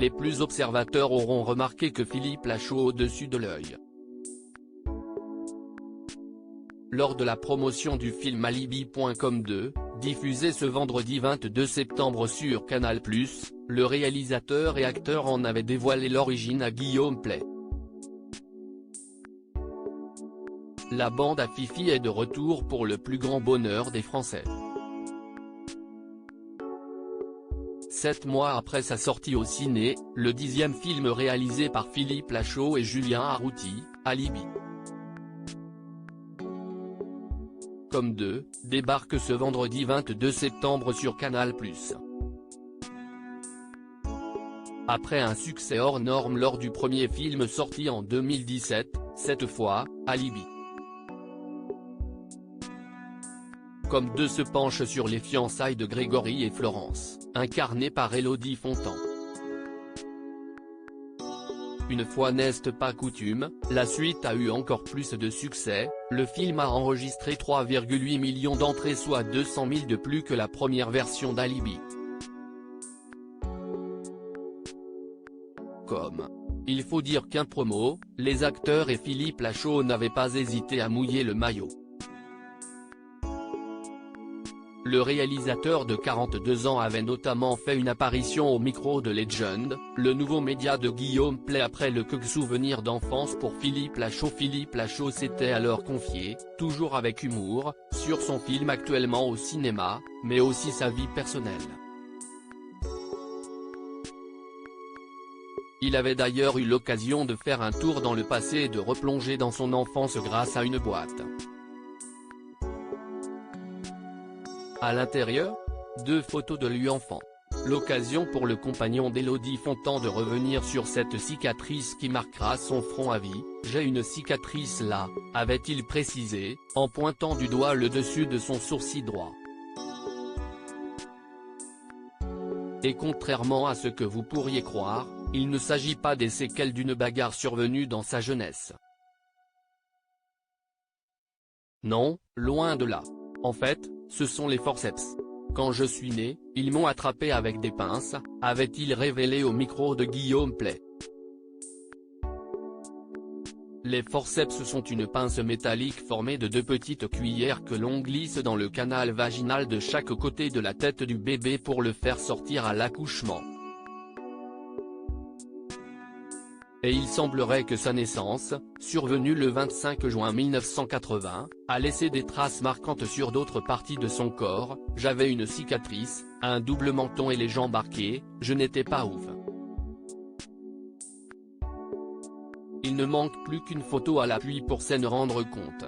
les plus observateurs auront remarqué que Philippe Lachaud au-dessus de l'œil. Lors de la promotion du film Alibi.com 2, diffusé ce vendredi 22 septembre sur Canal+, le réalisateur et acteur en avait dévoilé l'origine à Guillaume Pley. La bande à Fifi est de retour pour le plus grand bonheur des Français. 7 mois après sa sortie au ciné, le 10e film réalisé par Philippe Lachaud et Julien Arrouti, Alibi. Comme 2, débarque ce vendredi 22 septembre sur Canal+. Après un succès hors norme lors du premier film sorti en 2017, cette fois, Alibi. Comme 2 se penche sur les fiançailles de Grégory et Florence, incarnées par Élodie Fontan. Une fois n'est pas coutume, la suite a eu encore plus de succès, le film a enregistré 3,8 millions d'entrées soit 200 000 de plus que la première version d'Alibi. Il faut dire qu'un promo, les acteurs et Philippe Lachaud n'avaient pas hésité à mouiller le maillot. Le réalisateur de 42 ans avait notamment fait une apparition au micro de Legend, le nouveau média de Guillaume Pley après le souvenir d'enfance pour Philippe Lachaud. Philippe Lachaud s'était alors confié, toujours avec humour, sur son film actuellement au cinéma, mais aussi sa vie personnelle. Il avait d'ailleurs eu l'occasion de faire un tour dans le passé et de replonger dans son enfance grâce à une boîte. À l'intérieur, 2 photos de lui enfant. L'occasion pour le compagnon d'Élodie Fontan de revenir sur cette cicatrice qui marquera son front à vie. « J'ai une cicatrice là », avait-il précisé, en pointant du doigt le dessus de son sourcil droit. Et contrairement à ce que vous pourriez croire, il ne s'agit pas des séquelles d'une bagarre survenue dans sa jeunesse. Non, loin de là. En fait, ce sont les forceps. Quand je suis né, ils m'ont attrapé avec des pinces, avait-il révélé au micro de Guillaume Pley. Les forceps sont une pince métallique formée de 2 petites cuillères que l'on glisse dans le canal vaginal de chaque côté de la tête du bébé pour le faire sortir à l'accouchement. Et il semblerait que sa naissance, survenue le 25 juin 1980, a laissé des traces marquantes sur d'autres parties de son corps. « J'avais une cicatrice, un double menton et les jambes arquées, je n'étais pas ouf. Il ne manque plus qu'une photo à l'appui pour s'en rendre compte.